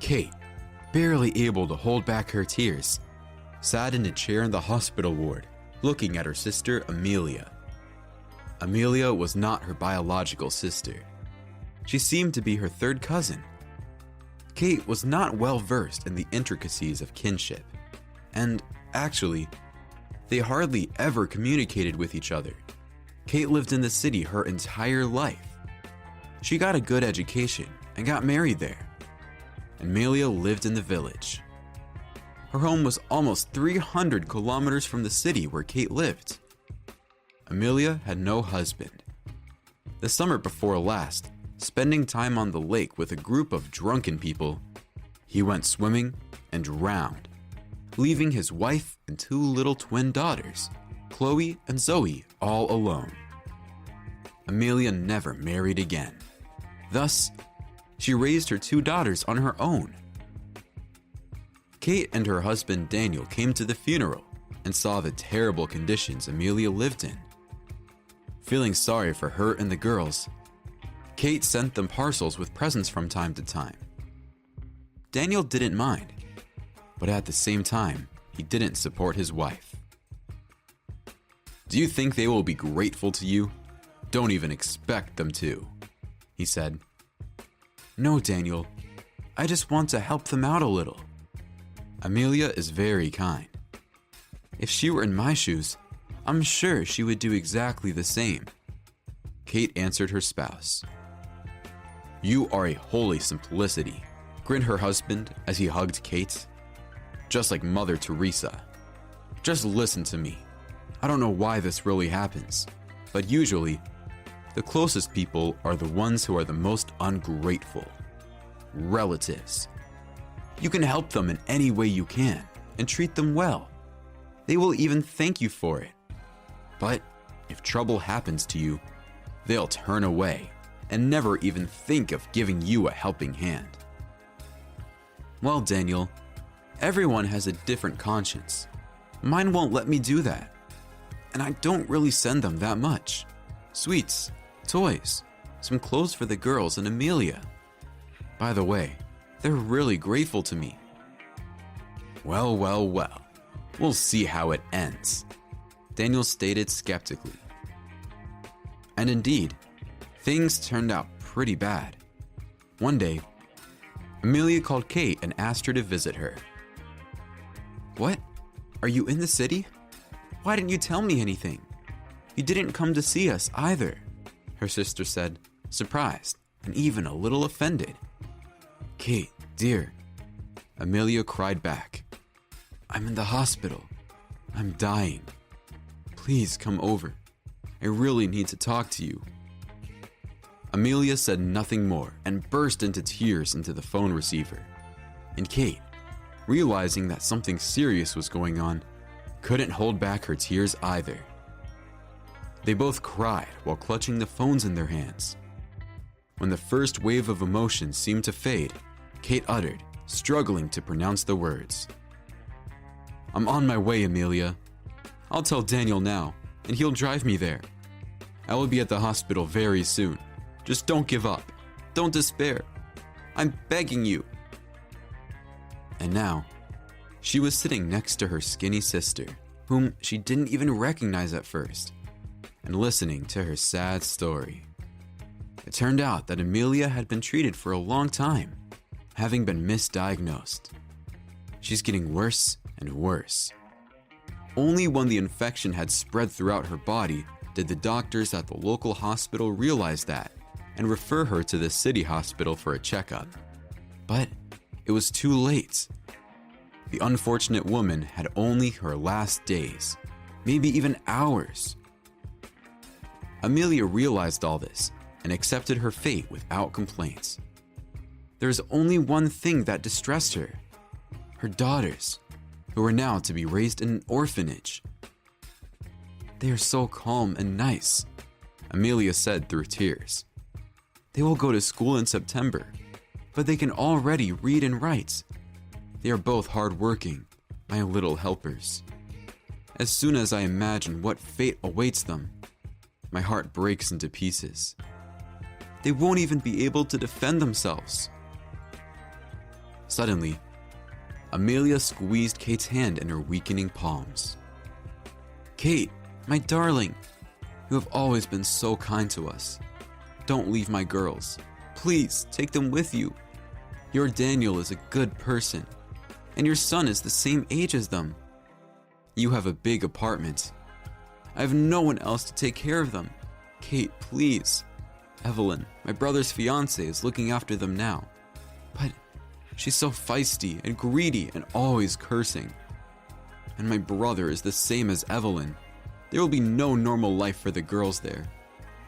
Kate, barely able to hold back her tears, sat in a chair in the hospital ward, looking at her sister Amelia. Amelia was not her biological sister. She seemed to be her third cousin. Kate was not well versed in the intricacies of kinship, and actually, they hardly ever communicated with each other. Kate lived in the city her entire life. She got a good education and got married there. Amelia lived in the village. Her home was almost 300 kilometers from the city where Kate lived. Amelia had no husband. The summer before last, spending time on the lake with a group of drunken people, he went swimming and drowned, leaving his wife and two little twin daughters, Chloe and Zoe, all alone. Amelia never married again. Thus, she raised her two daughters on her own. Kate and her husband Daniel came to the funeral and saw the terrible conditions Amelia lived in. Feeling sorry for her and the girls, Kate sent them parcels with presents from time to time. Daniel didn't mind, but at the same time, he didn't support his wife. "Do you think they will be grateful to you? Don't even expect them to," he said. "No, Daniel. I just want to help them out a little. Amelia is very kind. If she were in my shoes, I'm sure she would do exactly the same," Kate answered her spouse. "You are a holy simplicity," grinned her husband as he hugged Kate. "Just like Mother Teresa. Just listen to me. I don't know why this really happens, but usually, the closest people are the ones who are the most ungrateful. Relatives. You can help them in any way you can and treat them well. They will even thank you for it. But if trouble happens to you, they'll turn away and never even think of giving you a helping hand." "Well, Daniel, everyone has a different conscience. Mine won't let me do that. And I don't really send them that much. Sweets, toys, some clothes for the girls and Amelia. By the way, they're really grateful to me." Well, we'll see how it ends," Daniel stated skeptically. And indeed, things turned out pretty bad. One day, Amelia called Kate and asked her to visit her. "What? Are you in the city? Why didn't you tell me anything? You didn't come to see us either," her sister said, surprised and even a little offended. "Kate, dear," Amelia cried back, "I'm in the hospital. I'm dying. Please come over. I really need to talk to you." Amelia said nothing more and burst into tears into the phone receiver. And Kate, realizing that something serious was going on, couldn't hold back her tears either. They both cried while clutching the phones in their hands. When the first wave of emotion seemed to fade, Kate uttered, struggling to pronounce the words, "I'm on my way, Amelia. I'll tell Daniel now, and he'll drive me there. I will be at the hospital very soon. Just don't give up. Don't despair. I'm begging you." And now, she was sitting next to her skinny sister, whom she didn't even recognize at first, and listening to her sad story. It turned out that Amelia had been treated for a long time, having been misdiagnosed. She's getting worse and worse. Only when the infection had spread throughout her body did the doctors at the local hospital realize that and refer her to the city hospital for a checkup. But it was too late. The unfortunate woman had only her last days, maybe even hours. Amelia realized all this and accepted her fate without complaints. There was only one thing that distressed her: her daughters, who were now to be raised in an orphanage. "They are so calm and nice," Amelia said through tears. "They will go to school in September, but they can already read and write. They are both hardworking, my little helpers. As soon as I imagine what fate awaits them, my heart breaks into pieces. They won't even be able to defend themselves." Suddenly, Amelia squeezed Kate's hand in her weakening palms. "Kate, my darling, you have always been so kind to us. Don't leave my girls. Please take them with you. Your Daniel is a good person, and your son is the same age as them. You have a big apartment. I have no one else to take care of them. Kate, please. Evelyn, my brother's fiancée, is looking after them now. But she's so feisty and greedy and always cursing. And my brother is the same as Evelyn. There will be no normal life for the girls there.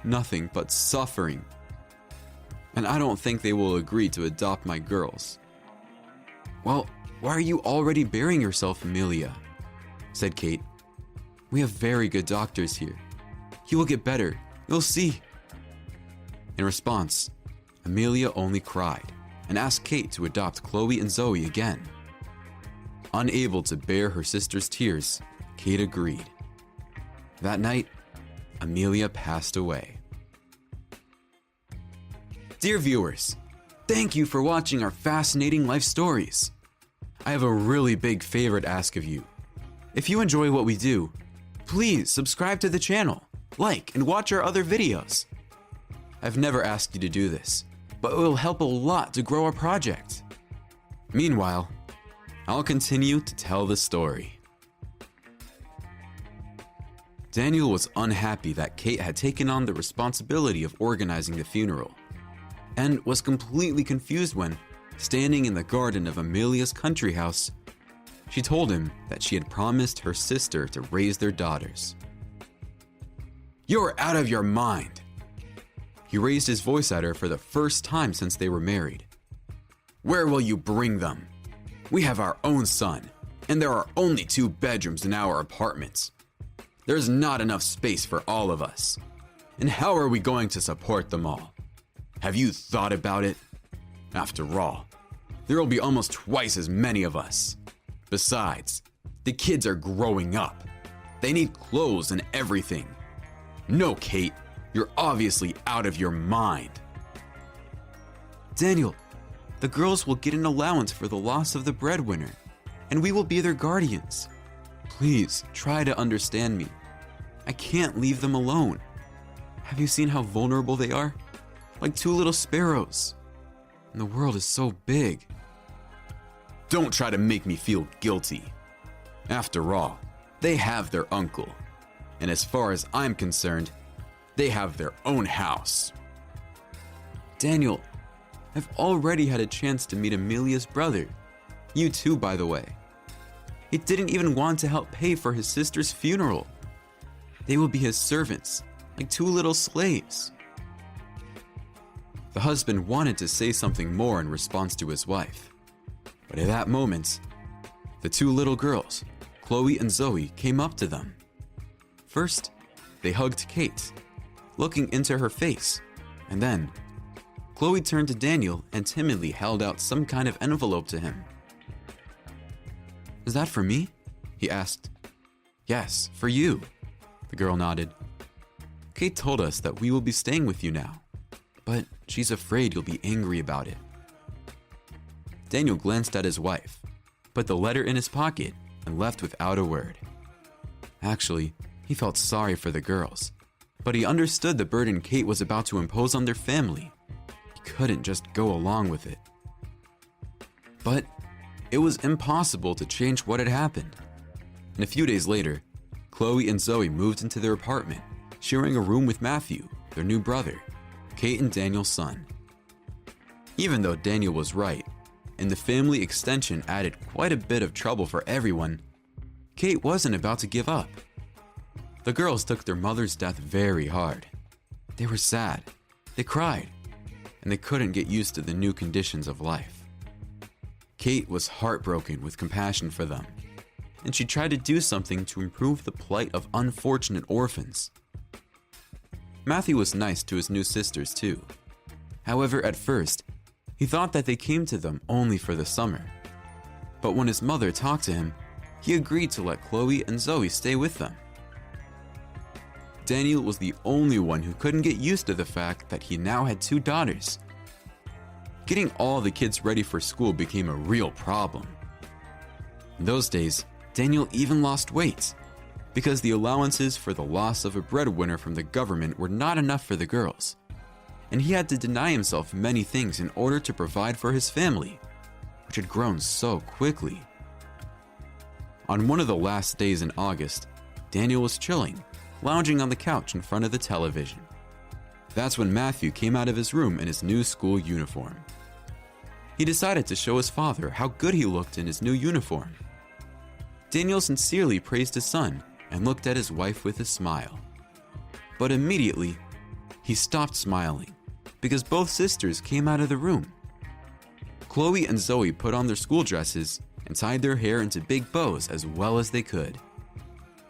Nothing but suffering. And I don't think they will agree to adopt my girls." "Well, why are you already burying yourself, Amelia?" said Kate. "We have very good doctors here. He will get better. You'll see." In response, Amelia only cried and asked Kate to adopt Chloe and Zoe again. Unable to bear her sister's tears, Kate agreed. That night, Amelia passed away. Dear viewers, thank you for watching our fascinating life stories. I have a really big favor to ask of you. If you enjoy what we do, please subscribe to the channel, like, and watch our other videos. I've never asked you to do this, but it will help a lot to grow our project. Meanwhile, I'll continue to tell the story. Daniel was unhappy that Kate had taken on the responsibility of organizing the funeral, and was completely confused when, standing in the garden of Amelia's country house, she told him that she had promised her sister to raise their daughters. "You're out of your mind!" He raised his voice at her for the first time since they were married. "Where will you bring them? We have our own son, and there are only 2 bedrooms in our apartments. There's not enough space for all of us. And how are we going to support them all? Have you thought about it? After all, there will be almost twice as many of us. Besides, the kids are growing up. They need clothes and everything. No, Kate, you're obviously out of your mind." "Daniel, the girls will get an allowance for the loss of the breadwinner, and we will be their guardians. Please try to understand me. I can't leave them alone. Have you seen how vulnerable they are? Like 2 little sparrows. And the world is so big." "Don't try to make me feel guilty. After all, they have their uncle. And as far as I'm concerned, they have their own house." "Daniel, I've already had a chance to meet Amelia's brother. You too, by the way. He didn't even want to help pay for his sister's funeral. They will be his servants, like 2 little slaves." The husband wanted to say something more in response to his wife. But at that moment, the 2 little girls, Chloe and Zoe, came up to them. First, they hugged Kate, looking into her face, and then Chloe turned to Daniel and timidly held out some kind of envelope to him. "Is that for me?" he asked. "Yes, for you," the girl nodded. "Kate told us that we will be staying with you now, but she's afraid you'll be angry about it." Daniel glanced at his wife, put the letter in his pocket, and left without a word. Actually, he felt sorry for the girls, but he understood the burden Kate was about to impose on their family. He couldn't just go along with it. But it was impossible to change what had happened. And a few days later, Chloe and Zoe moved into their apartment, sharing a room with Matthew, their new brother, Kate and Daniel's son. Even though Daniel was right, and the family extension added quite a bit of trouble for everyone, Kate wasn't about to give up. The girls took their mother's death very hard. They were sad, they cried, and they couldn't get used to the new conditions of life. Kate was heartbroken with compassion for them, and she tried to do something to improve the plight of unfortunate orphans. Matthew was nice to his new sisters too. However, at first, he thought that they came to them only for the summer. But when his mother talked to him, he agreed to let Chloe and Zoe stay with them. Daniel was the only one who couldn't get used to the fact that he now had 2 daughters. Getting all the kids ready for school became a real problem. In those days, Daniel even lost weight because the allowances for the loss of a breadwinner from the government were not enough for the girls, and he had to deny himself many things in order to provide for his family, which had grown so quickly. On one of the last days in August, Daniel was chilling, lounging on the couch in front of the television. That's when Matthew came out of his room in his new school uniform. He decided to show his father how good he looked in his new uniform. Daniel sincerely praised his son and looked at his wife with a smile. But immediately, he stopped smiling because both sisters came out of the room. Chloe and Zoe put on their school dresses and tied their hair into big bows as well as they could.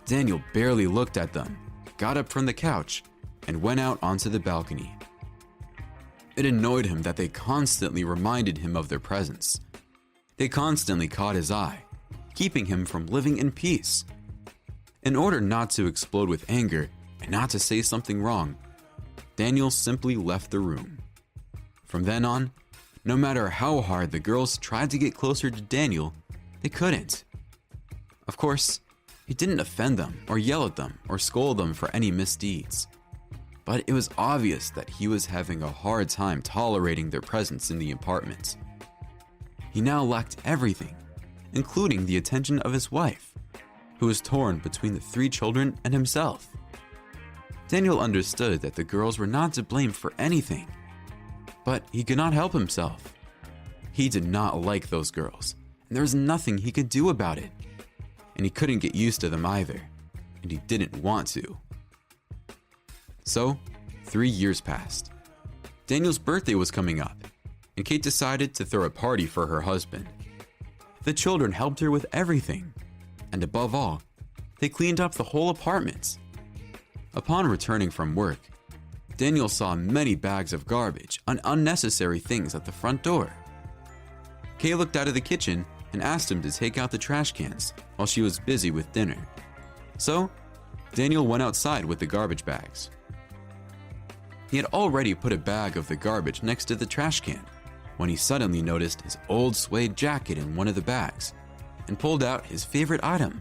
Daniel barely looked at them, got up from the couch, and went out onto the balcony. It annoyed him that they constantly reminded him of their presence. They constantly caught his eye, keeping him from living in peace. In order not to explode with anger and not to say something wrong, Daniel simply left the room. From then on, no matter how hard the girls tried to get closer to Daniel, they couldn't. Of course, he didn't offend them or yell at them or scold them for any misdeeds. But it was obvious that he was having a hard time tolerating their presence in the apartment. He now lacked everything, including the attention of his wife, who was torn between the 3 children and himself. Daniel understood that the girls were not to blame for anything, but he could not help himself. He did not like those girls, and there was nothing he could do about it. And he couldn't get used to them either, and he didn't want to. So, 3 years passed. Daniel's birthday was coming up, and Kate decided to throw a party for her husband. The children helped her with everything, and above all, they cleaned up the whole apartment. Upon returning from work, Daniel saw many bags of garbage and unnecessary things at the front door. Kay looked out of the kitchen and asked him to take out the trash cans while she was busy with dinner. So, Daniel went outside with the garbage bags. He had already put a bag of the garbage next to the trash can when he suddenly noticed his old suede jacket in one of the bags and pulled out his favorite item,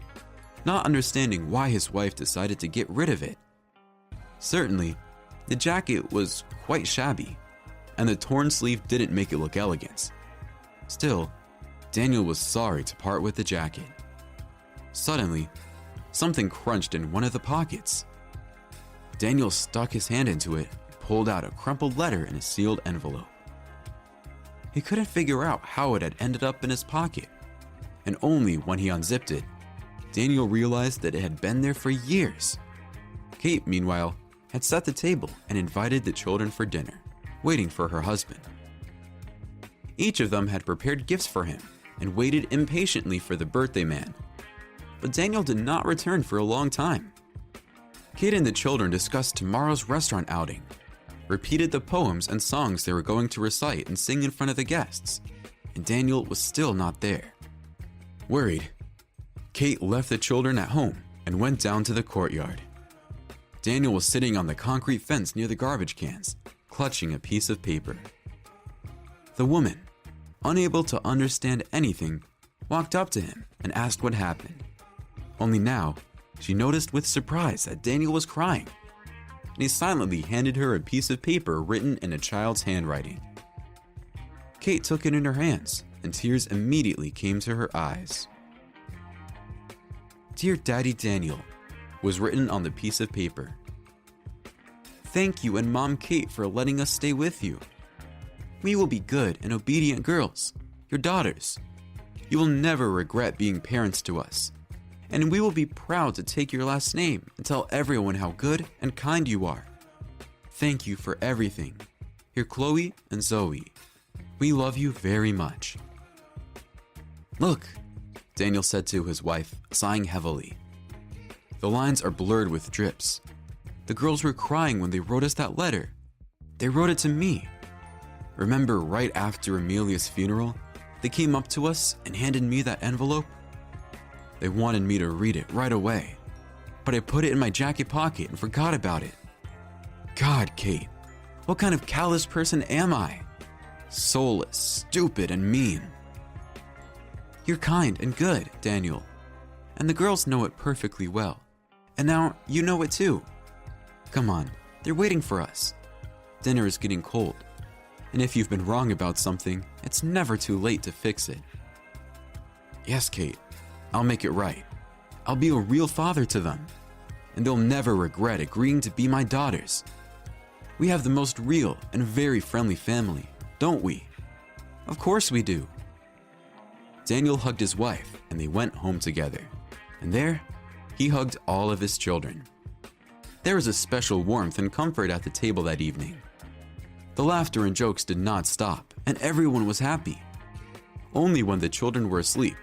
not understanding why his wife decided to get rid of it. Certainly, the jacket was quite shabby, and the torn sleeve didn't make it look elegant. Still, Daniel was sorry to part with the jacket. Suddenly, something crunched in one of the pockets. Daniel stuck his hand into it and pulled out a crumpled letter in a sealed envelope. He couldn't figure out how it had ended up in his pocket, and only when he unzipped it, Daniel realized that it had been there for years. Kate, meanwhile, had set the table and invited the children for dinner, waiting for her husband. Each of them had prepared gifts for him and waited impatiently for the birthday man. But Daniel did not return for a long time. Kate and the children discussed tomorrow's restaurant outing, repeated the poems and songs they were going to recite and sing in front of the guests, and Daniel was still not there. Worried, Kate left the children at home and went down to the courtyard. Daniel was sitting on the concrete fence near the garbage cans, clutching a piece of paper. The woman, unable to understand anything, walked up to him and asked what happened. Only now, she noticed with surprise that Daniel was crying, and he silently handed her a piece of paper written in a child's handwriting. Kate took it in her hands, and tears immediately came to her eyes. "Dear Daddy Daniel," was written on the piece of paper. "Thank you and Mom Kate for letting us stay with you. We will be good and obedient girls, your daughters. You will never regret being parents to us, and we will be proud to take your last name and tell everyone how good and kind you are. Thank you for everything. Your Chloe and Zoe. We love you very much." "Look," Daniel said to his wife, sighing heavily. "The lines are blurred with drips. The girls were crying when they wrote us that letter. They wrote it to me. Remember right after Amelia's funeral, they came up to us and handed me that envelope? They wanted me to read it right away, but I put it in my jacket pocket and forgot about it. God, Kate, what kind of callous person am I? soulless, stupid, and mean. You're kind and good, Daniel, and the girls know it perfectly well. And now you know it too. Come on, they're waiting for us. Dinner is getting cold, and if you've been wrong about something, it's never too late to fix it. Yes, Kate, I'll make it right. I'll be a real father to them, and they'll never regret agreeing to be my daughters. We have the most real and very friendly family, don't we? Of course we do. Daniel hugged his wife, and they went home together. And there, he hugged all of his children. There was a special warmth and comfort at the table that evening. The laughter and jokes did not stop, and everyone was happy. Only when the children were asleep,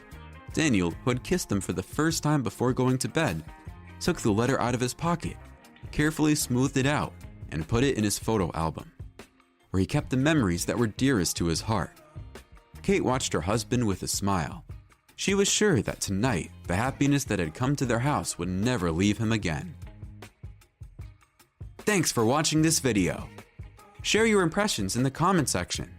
Daniel, who had kissed them for the first time before going to bed, took the letter out of his pocket, carefully smoothed it out, and put it in his photo album, where he kept the memories that were dearest to his heart. Kate watched her husband with a smile. She was sure that tonight, the happiness that had come to their house would never leave him again. Thanks for watching this video. Share your impressions in the comment section.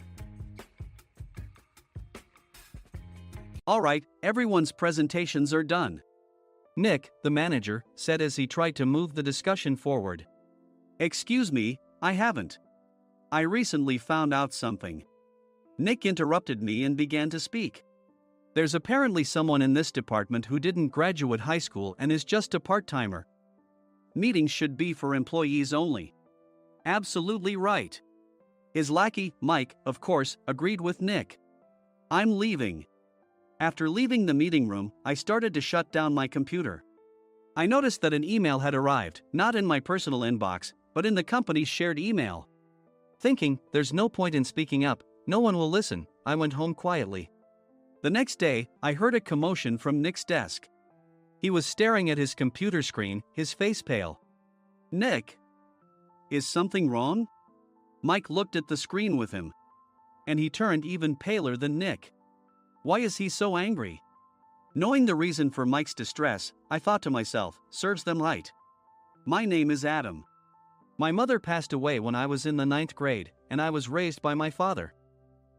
Alright, everyone's presentations are done. Nick, the manager, said as he tried to move the discussion forward. Excuse me, I haven't. I recently found out something. Nick interrupted me and began to speak. There's apparently someone in this department who didn't graduate high school and is just a part-timer. Meetings should be for employees only. Absolutely right. His lackey, Mike, of course, agreed with Nick. I'm leaving. After leaving the meeting room, I started to shut down my computer. I noticed that an email had arrived, not in my personal inbox, but in the company's shared email. Thinking, there's no point in speaking up, no one will listen, I went home quietly. The next day, I heard a commotion from Nick's desk. He was staring at his computer screen, his face pale. Nick? Is something wrong? Mike looked at the screen with him. And he turned even paler than Nick. Why is he so angry? Knowing the reason for Mike's distress, I thought to myself, serves them right. My name is Adam. My mother passed away when I was in the 9th grade, and I was raised by my father.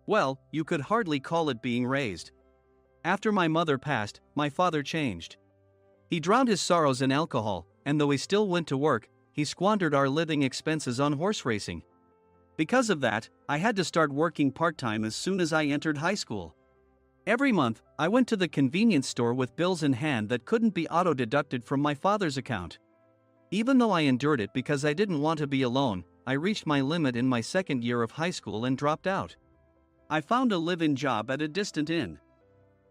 Well, you could hardly call it being raised. After my mother passed, my father changed. He drowned his sorrows in alcohol, and though he still went to work, he squandered our living expenses on horse racing. Because of that, I had to start working part-time as soon as I entered high school. Every month, I went to the convenience store with bills in hand that couldn't be auto-deducted from my father's account. Even though I endured it because I didn't want to be alone, I reached my limit in my second year of high school and dropped out. I found a live-in job at a distant inn.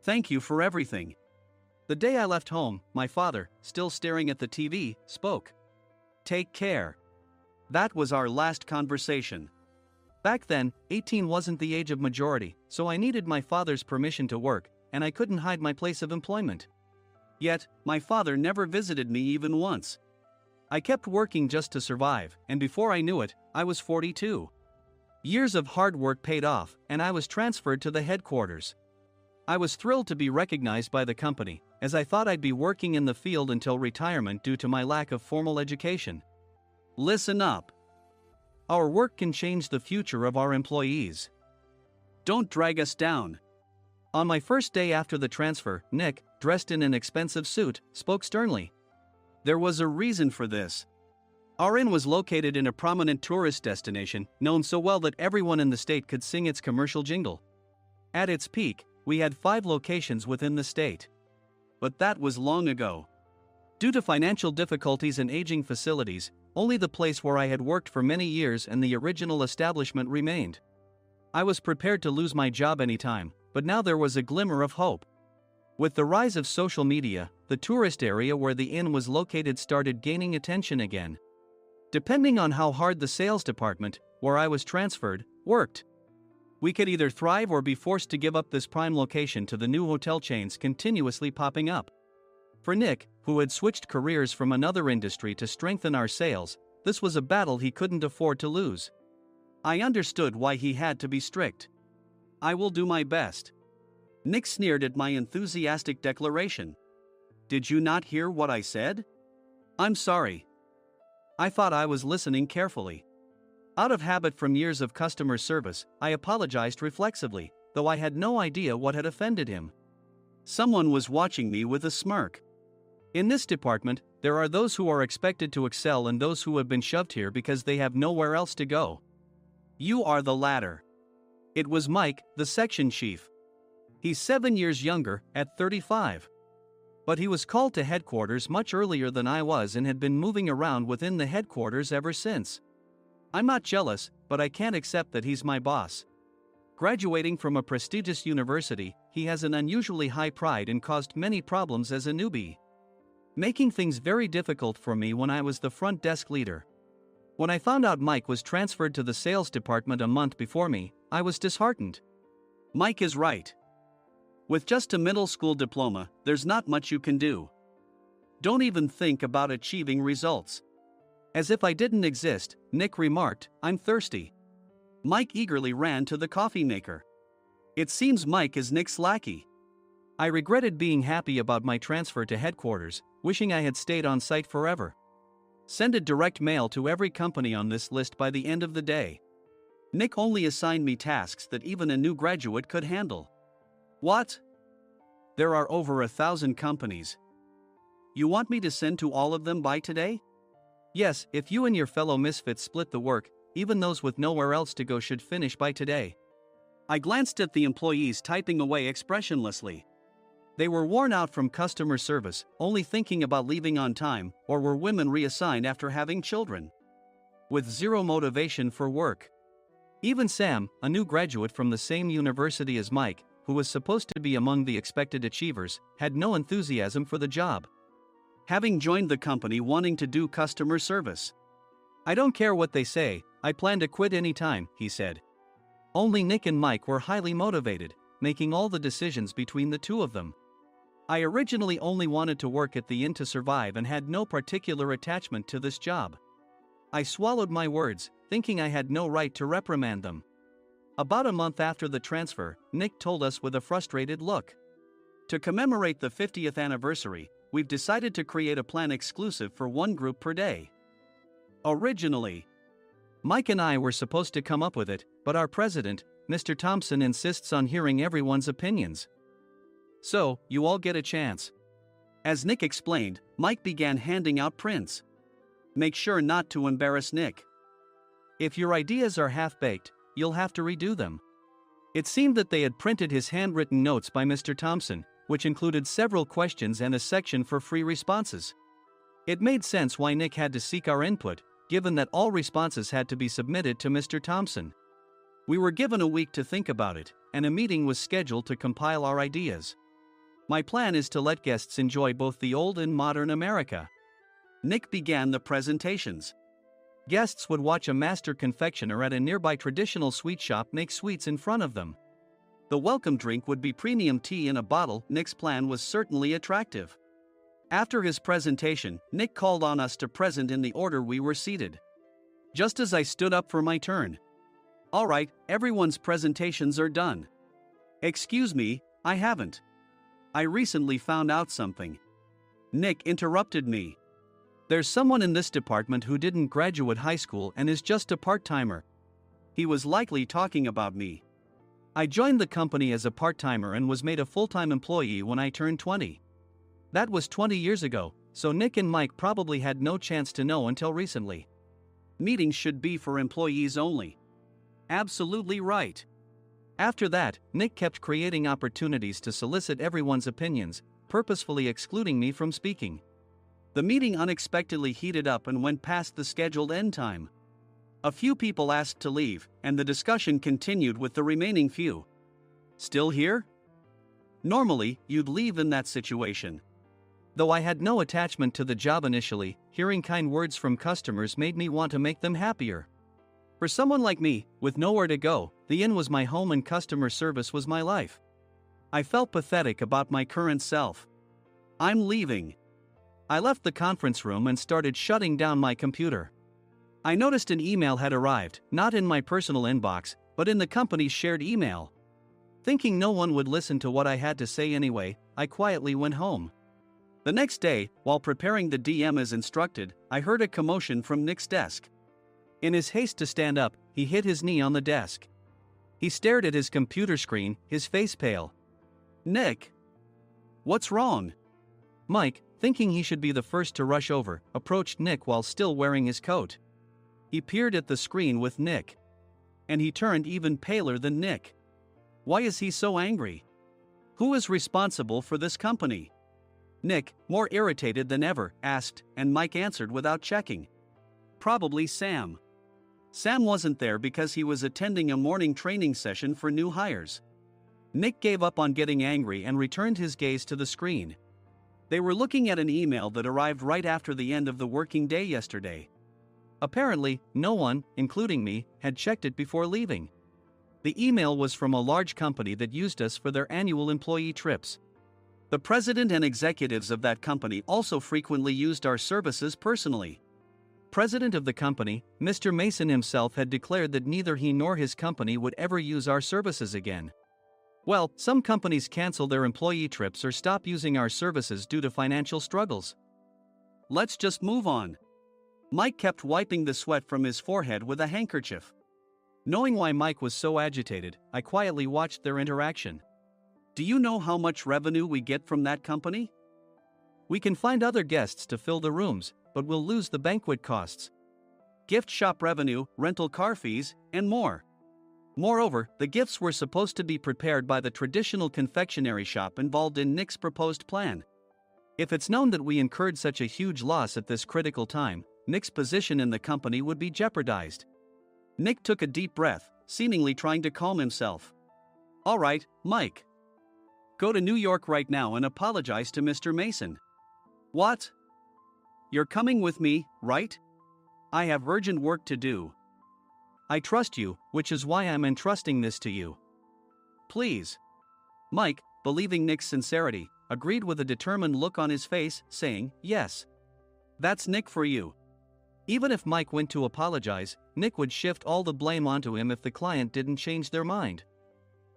Thank you for everything. The day I left home, my father, still staring at the TV, spoke. Take care. That was our last conversation. Back then, 18 wasn't the age of majority, so I needed my father's permission to work, and I couldn't hide my place of employment. Yet, my father never visited me even once. I kept working just to survive, and before I knew it, I was 42. Years of hard work paid off, and I was transferred to the headquarters. I was thrilled to be recognized by the company, as I thought I'd be working in the field until retirement due to my lack of formal education. Listen up. Our work can change the future of our employees. Don't drag us down. On my first day after the transfer, Nick, dressed in an expensive suit, spoke sternly. There was a reason for this. Our inn was located in a prominent tourist destination, known so well that everyone in the state could sing its commercial jingle. At its peak, we had 5 locations within the state. But that was long ago. Due to financial difficulties and aging facilities, only the place where I had worked for many years and the original establishment remained. I was prepared to lose my job anytime, but now there was a glimmer of hope. With the rise of social media, the tourist area where the inn was located started gaining attention again. Depending on how hard the sales department, where I was transferred, worked, we could either thrive or be forced to give up this prime location to the new hotel chains continuously popping up. For Nick, who had switched careers from another industry to strengthen our sales, this was a battle he couldn't afford to lose. I understood why he had to be strict. I will do my best. Nick sneered at my enthusiastic declaration. Did you not hear what I said? I'm sorry. I thought I was listening carefully. Out of habit from years of customer service, I apologized reflexively, though I had no idea what had offended him. Someone was watching me with a smirk. In this department, there are those who are expected to excel and those who have been shoved here because they have nowhere else to go. You are the latter. It was Mike, the section chief. He's 7 years younger, at 35. But he was called to headquarters much earlier than I was and had been moving around within the headquarters ever since. I'm not jealous, but I can't accept that he's my boss. Graduating from a prestigious university, he has an unusually high pride and caused many problems as a newbie, making things very difficult for me when I was the front desk leader. When I found out Mike was transferred to the sales department a month before me, I was disheartened. Mike is right. With just a middle school diploma, there's not much you can do. Don't even think about achieving results. As if I didn't exist, Nick remarked, "I'm thirsty." Mike eagerly ran to the coffee maker. It seems Mike is Nick's lackey. I regretted being happy about my transfer to headquarters, wishing I had stayed on site forever. Send a direct mail to every company on this list by the end of the day. Nick only assigned me tasks that even a new graduate could handle. What? There are over 1,000 companies. You want me to send to all of them by today? Yes, if you and your fellow misfits split the work, even those with nowhere else to go should finish by today. I glanced at the employees typing away expressionlessly. They were worn out from customer service, only thinking about leaving on time, or were women reassigned after having children, with zero motivation for work. Even Sam, a new graduate from the same university as Mike, who was supposed to be among the expected achievers, had no enthusiasm for the job, having joined the company wanting to do customer service. I don't care what they say, I plan to quit any time, he said. Only Nick and Mike were highly motivated, making all the decisions between the two of them. I originally only wanted to work at the inn to survive and had no particular attachment to this job. I swallowed my words, thinking I had no right to reprimand them. About a month after the transfer, Nick told us with a frustrated look. To commemorate the 50th anniversary, we've decided to create a plan exclusive for one group per day. Originally, Mike and I were supposed to come up with it, but our president, Mr. Thompson, insists on hearing everyone's opinions. So, you all get a chance. As Nick explained, Mike began handing out prints. Make sure not to embarrass Nick. If your ideas are half-baked, you'll have to redo them. It seemed that they had printed his handwritten notes by Mr. Thompson, which included several questions and a section for free responses. It made sense why Nick had to seek our input, given that all responses had to be submitted to Mr. Thompson. We were given a week to think about it, and a meeting was scheduled to compile our ideas. My plan is to let guests enjoy both the old and modern America. Nick began the presentations. Guests would watch a master confectioner at a nearby traditional sweet shop make sweets in front of them. The welcome drink would be premium tea in a bottle. Nick's plan was certainly attractive. After his presentation, Nick called on us to present in the order we were seated. Just as I stood up for my turn. All right, everyone's presentations are done. Excuse me, I haven't. I recently found out something. Nick interrupted me. There's someone in this department who didn't graduate high school and is just a part-timer. He was likely talking about me. I joined the company as a part-timer and was made a full-time employee when I turned 20. That was 20 years ago, so Nick and Mike probably had no chance to know until recently. Meetings should be for employees only. Absolutely right. After that, Nick kept creating opportunities to solicit everyone's opinions, purposefully excluding me from speaking. The meeting unexpectedly heated up and went past the scheduled end time. A few people asked to leave, and the discussion continued with the remaining few. Still here? Normally, you'd leave in that situation. Though I had no attachment to the job initially, hearing kind words from customers made me want to make them happier. For someone like me, with nowhere to go, the inn was my home and customer service was my life. I felt pathetic about my current self. I'm leaving. I left the conference room and started shutting down my computer. I noticed an email had arrived, not in my personal inbox, but in the company's shared email. Thinking no one would listen to what I had to say anyway, I quietly went home. The next day, while preparing the DM as instructed, I heard a commotion from Nick's desk. In his haste to stand up, he hit his knee on the desk. He stared at his computer screen, his face pale. "Nick! What's wrong?" Mike, thinking he should be the first to rush over, approached Nick while still wearing his coat. He peered at the screen with Nick. And he turned even paler than Nick. Why is he so angry? Who is responsible for this company? Nick, more irritated than ever, asked, and Mike answered without checking. Probably Sam. Sam wasn't there because he was attending a morning training session for new hires. Nick gave up on getting angry and returned his gaze to the screen. They were looking at an email that arrived right after the end of the working day yesterday. Apparently, no one, including me, had checked it before leaving. The email was from a large company that used us for their annual employee trips. The president and executives of that company also frequently used our services personally. President of the company, Mr. Mason himself, had declared that neither he nor his company would ever use our services again. Well, some companies cancel their employee trips or stop using our services due to financial struggles. Let's just move on. Mike kept wiping the sweat from his forehead with a handkerchief. Knowing why Mike was so agitated, I quietly watched their interaction. Do you know how much revenue we get from that company? We can find other guests to fill the rooms, but we'll lose the banquet costs, gift shop revenue, rental car fees, and more. Moreover, the gifts were supposed to be prepared by the traditional confectionery shop involved in Nick's proposed plan. If it's known that we incurred such a huge loss at this critical time, Nick's position in the company would be jeopardized. Nick took a deep breath, seemingly trying to calm himself. All right, Mike. Go to New York right now and apologize to Mr. Mason. What? You're coming with me, right? I have urgent work to do. I trust you, which is why I'm entrusting this to you. Please. Mike, believing Nick's sincerity, agreed with a determined look on his face, saying, yes. That's Nick for you. Even if Mike went to apologize, Nick would shift all the blame onto him if the client didn't change their mind.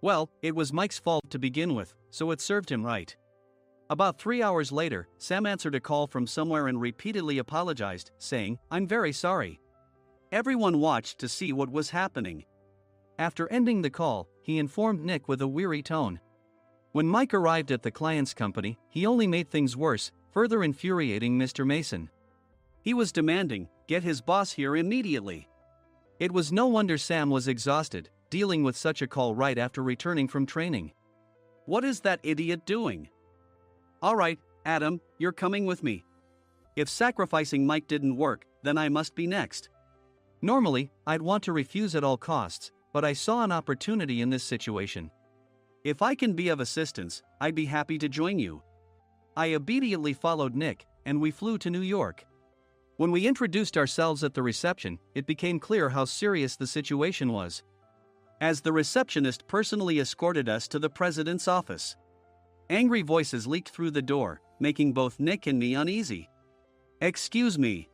Well, it was Mike's fault to begin with, so it served him right. About 3 hours later, Sam answered a call from somewhere and repeatedly apologized, saying, I'm very sorry. Everyone watched to see what was happening. After ending the call, he informed Nick with a weary tone. When Mike arrived at the client's company, he only made things worse, further infuriating Mr. Mason. He was demanding, get his boss here immediately. It was no wonder Sam was exhausted, dealing with such a call right after returning from training. What is that idiot doing? All right, Adam, you're coming with me. If sacrificing Mike didn't work, then I must be next. Normally, I'd want to refuse at all costs, but I saw an opportunity in this situation. If I can be of assistance, I'd be happy to join you. I obediently followed Nick, and we flew to New York. When we introduced ourselves at the reception, it became clear how serious the situation was, as the receptionist personally escorted us to the president's office. Angry voices leaked through the door, making both Nick and me uneasy. Excuse me.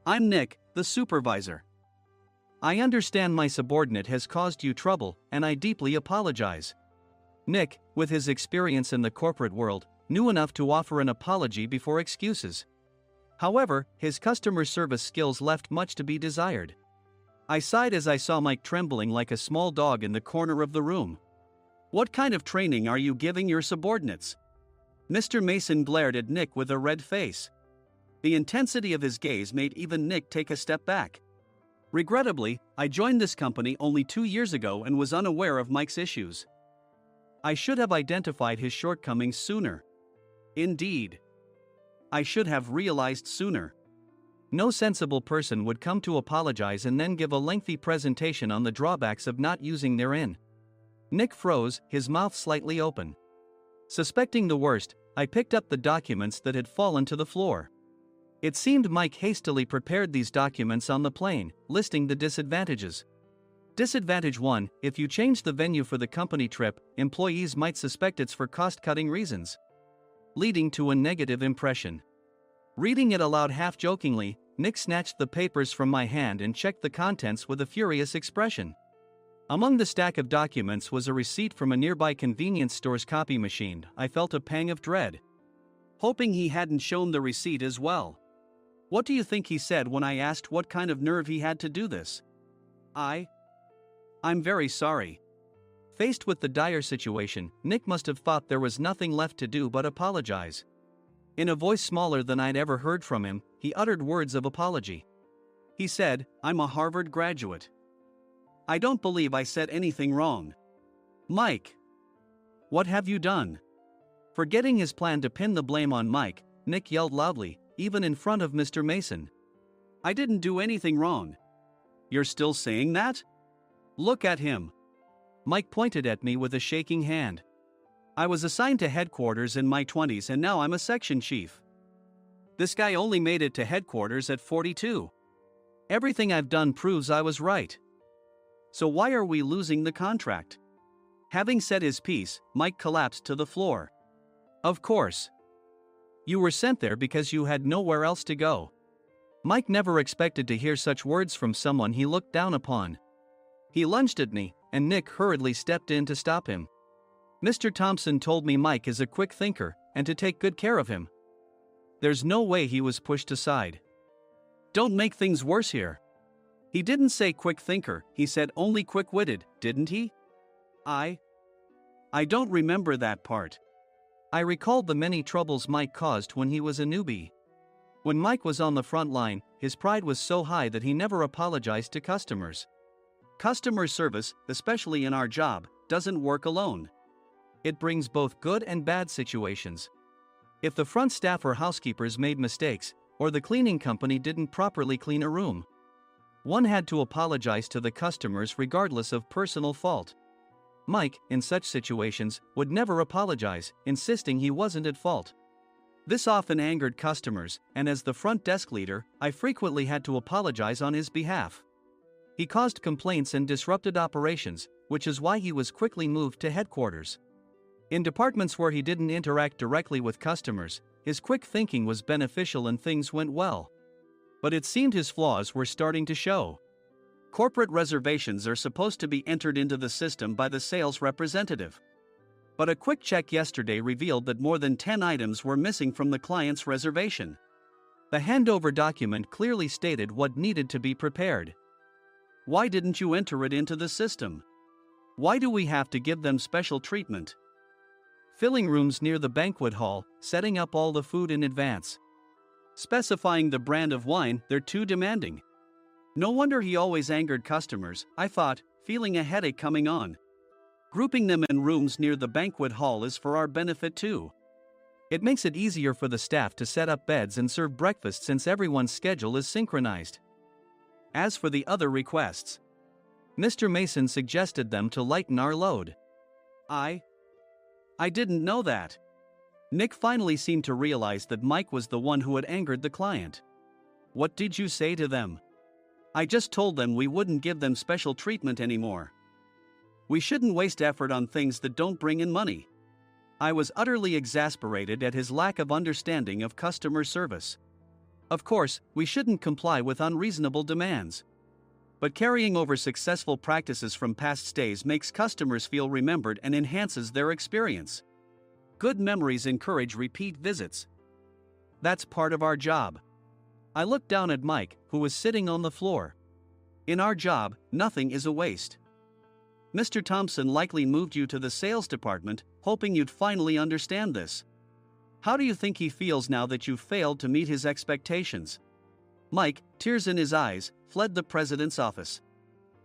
I'm Nick, the supervisor. I understand my subordinate has caused you trouble, and I deeply apologize. Nick, with his experience in the corporate world, knew enough to offer an apology before excuses. However, his customer service skills left much to be desired. I sighed as I saw Mike trembling like a small dog in the corner of the room. What kind of training are you giving your subordinates? Mr. Mason glared at Nick with a red face. The intensity of his gaze made even Nick take a step back. Regrettably, I joined this company only 2 years ago and was unaware of Mike's issues. I should have identified his shortcomings sooner. Indeed. I should have realized sooner. No sensible person would come to apologize and then give a lengthy presentation on the drawbacks of not using their inn. Nick froze, his mouth slightly open. Suspecting the worst, I picked up the documents that had fallen to the floor. It seemed Mike hastily prepared these documents on the plane, listing the disadvantages. Disadvantage 1: if you change the venue for the company trip, employees might suspect it's for cost-cutting reasons, leading to a negative impression. Reading it aloud half-jokingly, Nick snatched the papers from my hand and checked the contents with a furious expression. Among the stack of documents was a receipt from a nearby convenience store's copy machine. I felt a pang of dread, hoping he hadn't shown the receipt as well. What do you think he said when I asked what kind of nerve he had to do this? I'm very sorry. Faced with the dire situation, Nick must have thought there was nothing left to do but apologize. In a voice smaller than I'd ever heard from him, he uttered words of apology. He said, "I'm a Harvard graduate. I don't believe I said anything wrong." Mike! What have you done? Forgetting his plan to pin the blame on Mike, Nick yelled loudly, even in front of Mr. Mason. "I didn't do anything wrong." "You're still saying that?" "Look at him." Mike pointed at me with a shaking hand. "I was assigned to headquarters in my 20s and now I'm a section chief. This guy only made it to headquarters at 42. Everything I've done proves I was right. So why are we losing the contract?" Having said his piece, Mike collapsed to the floor. "Of course. You were sent there because you had nowhere else to go." Mike never expected to hear such words from someone he looked down upon. He lunged at me, and Nick hurriedly stepped in to stop him. "Mr. Thompson told me Mike is a quick thinker, and to take good care of him." There's no way he was pushed aside. "Don't make things worse here." "He didn't say quick thinker, he said only quick-witted, didn't he?" I don't remember that part." I recalled the many troubles Mike caused when he was a newbie. When Mike was on the front line, his pride was so high that he never apologized to customers. Customer service, especially in our job, doesn't work alone. It brings both good and bad situations. If the front staff or housekeepers made mistakes, or the cleaning company didn't properly clean a room, one had to apologize to the customers regardless of personal fault. Mike, in such situations, would never apologize, insisting he wasn't at fault. This often angered customers, and as the front desk leader, I frequently had to apologize on his behalf. He caused complaints and disrupted operations, which is why he was quickly moved to headquarters. In departments where he didn't interact directly with customers, his quick thinking was beneficial and things went well. But it seemed his flaws were starting to show. Corporate reservations are supposed to be entered into the system by the sales representative. But a quick check yesterday revealed that more than 10 items were missing from the client's reservation. The handover document clearly stated what needed to be prepared. Why didn't you enter it into the system? Why do we have to give them special treatment? Filling rooms near the banquet hall, setting up all the food in advance. Specifying the brand of wine, they're too demanding. No wonder he always angered customers, I thought, feeling a headache coming on. Grouping them in rooms near the banquet hall is for our benefit too. It makes it easier for the staff to set up beds and serve breakfast since everyone's schedule is synchronized. As for the other requests, Mr. Mason suggested them to lighten our load. I didn't know that. Nick finally seemed to realize that Mike was the one who had angered the client. What did you say to them? I just told them we wouldn't give them special treatment anymore. We shouldn't waste effort on things that don't bring in money. I was utterly exasperated at his lack of understanding of customer service. Of course, we shouldn't comply with unreasonable demands. But carrying over successful practices from past stays makes customers feel remembered and enhances their experience. Good memories encourage repeat visits. That's part of our job. I looked down at Mike, who was sitting on the floor. In our job, nothing is a waste. Mr. Thompson likely moved you to the sales department, hoping you'd finally understand this. How do you think he feels now that you've failed to meet his expectations? Mike, tears in his eyes, fled the president's office.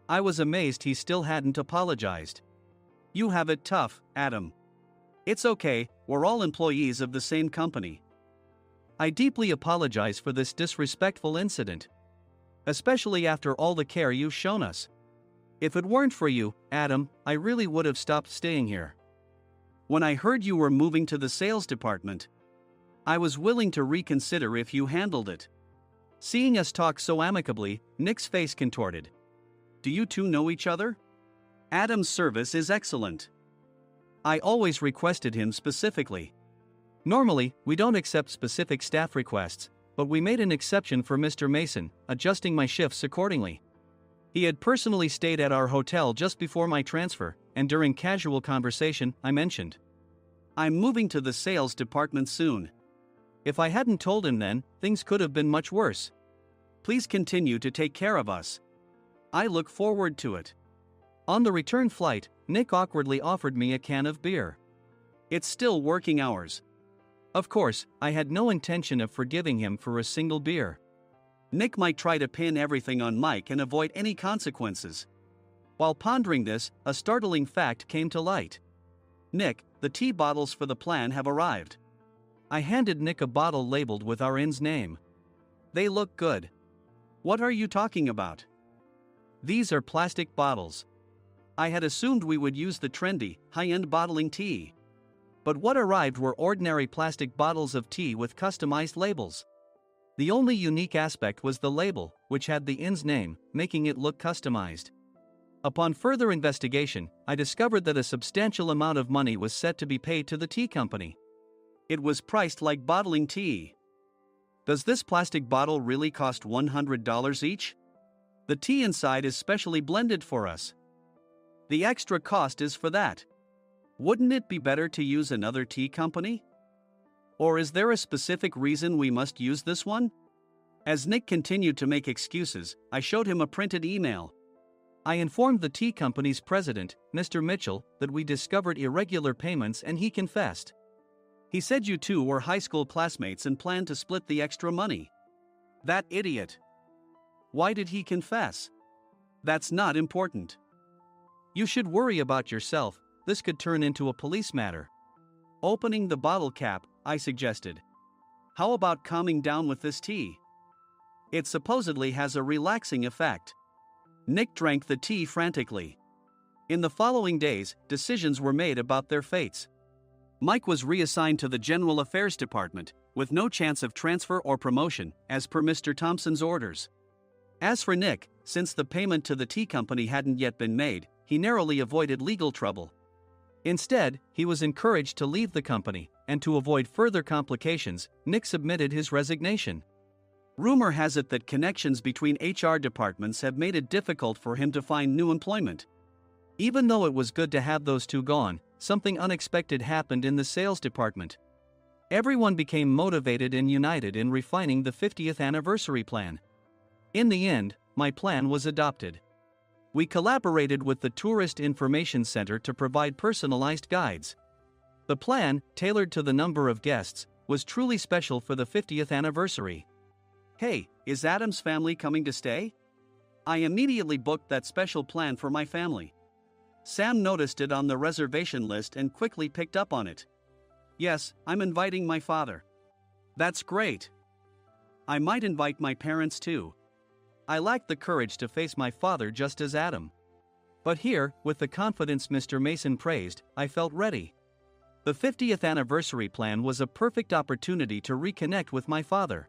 I was amazed he still hadn't apologized. You have it tough, Adam. It's okay, we're all employees of the same company. I deeply apologize for this disrespectful incident. Especially after all the care you've shown us. If it weren't for you, Adam, I really would have stopped staying here. When I heard you were moving to the sales department, I was willing to reconsider if you handled it. Seeing us talk so amicably, Nick's face contorted. Do you two know each other? Adam's service is excellent. I always requested him specifically. Normally, we don't accept specific staff requests, but we made an exception for Mr. Mason, adjusting my shifts accordingly. He had personally stayed at our hotel just before my transfer, and during casual conversation, I mentioned, I'm moving to the sales department soon. If I hadn't told him then, things could have been much worse. Please continue to take care of us. I look forward to it. On the return flight, Nick awkwardly offered me a can of beer. It's still working hours. Of course, I had no intention of forgiving him for a single beer. Nick might try to pin everything on Mike and avoid any consequences. While pondering this, a startling fact came to light. Nick, the tea bottles for the plan have arrived. I handed Nick a bottle labeled with our inn's name. They look good. What are you talking about? These are plastic bottles. I had assumed we would use the trendy, high-end bottling tea. But what arrived were ordinary plastic bottles of tea with customized labels. The only unique aspect was the label, which had the inn's name, making it look customized. Upon further investigation, I discovered that a substantial amount of money was set to be paid to the tea company. It was priced like bottling tea. Does this plastic bottle really cost $100 each? The tea inside is specially blended for us. The extra cost is for that. Wouldn't it be better to use another tea company? Or is there a specific reason we must use this one? As Nick continued to make excuses, I showed him a printed email. I informed the tea company's president, Mr. Mitchell, that we discovered irregular payments and he confessed. He said you two were high school classmates and planned to split the extra money. That idiot. Why did he confess? That's not important. You should worry about yourself, this could turn into a police matter. Opening the bottle cap, I suggested. How about calming down with this tea? It supposedly has a relaxing effect. Nick drank the tea frantically. In the following days, decisions were made about their fates. Mike was reassigned to the General Affairs Department, with no chance of transfer or promotion, as per Mr. Thompson's orders. As for Nick, since the payment to the tea company hadn't yet been made, he narrowly avoided legal trouble. Instead, he was encouraged to leave the company, and to avoid further complications, Nick submitted his resignation. Rumor has it that connections between HR departments have made it difficult for him to find new employment. Even though it was good to have those two gone, something unexpected happened in the sales department. Everyone became motivated and united in refining the 50th anniversary plan. In the end, my plan was adopted. We collaborated with the Tourist Information Center to provide personalized guides. The plan, tailored to the number of guests, was truly special for the 50th anniversary. Hey, is Adam's family coming to stay? I immediately booked that special plan for my family. Sam noticed it on the reservation list and quickly picked up on it. Yes, I'm inviting my father. That's great. I might invite my parents too. I lacked the courage to face my father just as Adam. But here, with the confidence Mr. Mason praised, I felt ready. The 50th anniversary plan was a perfect opportunity to reconnect with my father.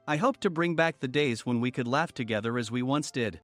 I hoped to bring back the days when we could laugh together as we once did.